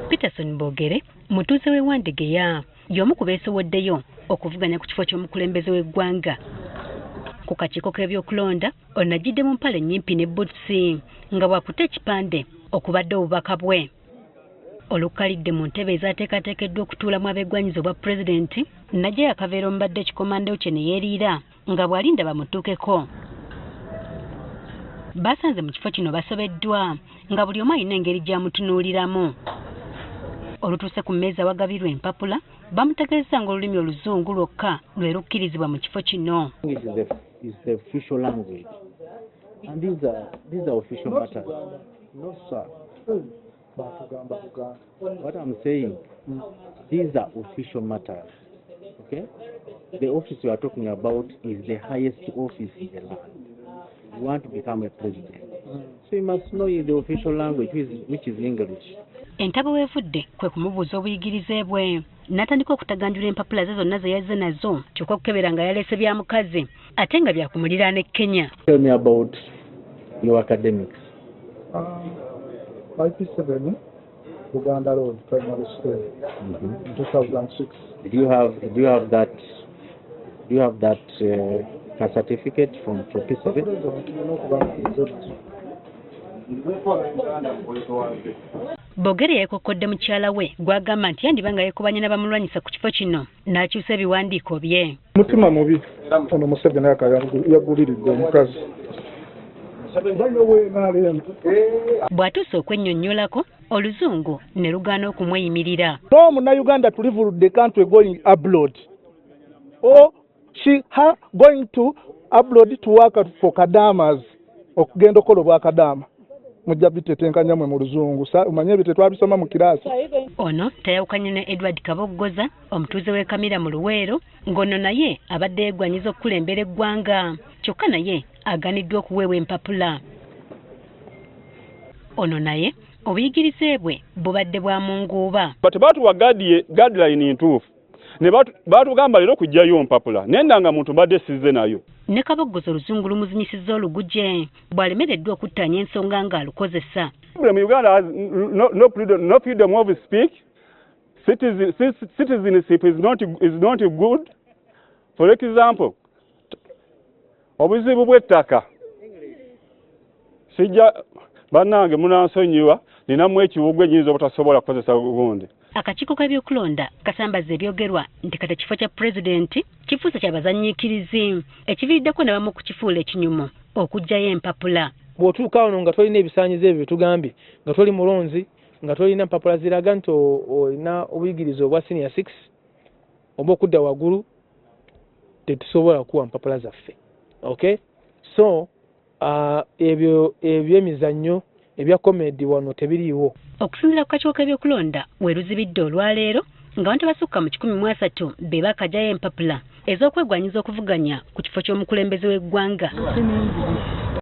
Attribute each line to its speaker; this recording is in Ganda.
Speaker 1: Peterson Bogere mutuuze we Wandegeya y'omu ku beesowoddeyo okuvuganya ku kifo ky'omukulembeze w'eggwanga ku kakiiko k'ebyokulonda ono ajjidde mu mpale nnyimpi ne bbutusi nga bwakutte ekipande okubadde obubaka bwe olukkalidde mu ntebe ezaateekateekeddwa okutuulamu abeegwanyiza obwa pulezidenti Najeya Kaveera omubadde ekikomando kye ne yeeriira nga bw'alinda bamutuukeko. Basanze mu kifo kino basobeddwa nga buli omu alina engeri gy'amutunuuliramu. Olutuuse ku mmeeza wagabirwa empapula bamutegeeza ng'olulimi oluzungu lwokka lwe lukkirizibwa mu kifo kino.
Speaker 2: Is the official language, and these are official matters. No, sir. What I'm saying, these are official matters. Okay, the office we are talking about is the highest office in the land. You want to become a president, so you must know the official language, which is English.
Speaker 1: Entabo weevudde kwe kumubuuza obuyigirize bwe n'atandika okutaganjula empapula ze zonna ze yazze nazo kyokka okukebera nga yaleese bya mukazi ate nga byakumulira ne Kenya.
Speaker 2: Tell me about your academics.
Speaker 3: IP7 Buganda Road Primary School in 2006.
Speaker 2: Do you have that certificate from IP7?
Speaker 1: Bogere yeekokkodde mukyala we gw'agamba nti yandiba nga yeekubanye n'abamulwanyisa ku kifo kino n'akyusa ebiwandiiko bye.
Speaker 3: Mutima mubi ono Museveni yaguliridde omukazi.
Speaker 1: Bw'atuuse okwennyonnyolako oluzungu ne lugaana okumweyimirira.
Speaker 3: No Munnayuganda to leave the country going abroad. Or she going to abroad to work for Kadamas okugenda okola obwa Kadama. Mujja bitetenkanya mwe mu luzungu umanye bite twabisoma mu kirasi.
Speaker 1: Ono tayawukanye ne Edward Kaboggoza omutuuze w'e Kamira mu Luweero ng'ono naye abadde yeegwanyiza okukulembera eggwanga kyokka naye aganiddwa okuweebwa empapula. Ono naye obuyigirize bwe bubadde bwa munguuba.
Speaker 4: Tebaatuwa guideline ntuufu ne baatugamba leero kujjayo mpapula nenda nga muntu badde sizze nayo.
Speaker 1: Ne Kaboggoza oluzungu lumuzinyisizza oluguje bw'alemereddwa okuttaanya ensonga ng'alukozesa.
Speaker 4: Mu Uganda has no freedom of speech. Citizenship is not good. For example, obuzibu bw'ettaka sijja bannange munansonyiwa ninamu ekiwuggwa enyinza obutasobola kukozesa gundi.
Speaker 1: Akakiiko k'ebyokulonda kasambaza ebyogerwa nti kati ekifo kya pulezidenti kifuuse ky'abazanyiikirizi ekiviiriddeko ne bamu kukifuula ekinyumo okuggyayo empapula.
Speaker 5: Bw'otuuka wano nga tolina ebisaanyizo ebyo bitugambye nga toli mulonzi nga tolina empapula ziraga nti olina obuyigirize obwa senior 6 oba okudda waggulu tetusobola kuwa mpapula zaffe. Okay, so ebyo emizannyo ebya comedy wano tebiriiwo.
Speaker 1: Okusinziira ku kakiiko k'ebyokulonda we luzibidde olwaleero ng'abantu abasukka mu 130 be bakajjayo empapula ez'okwegwanyiza okuvuganya ku kifo ky'omukulembeze w'eggwanga.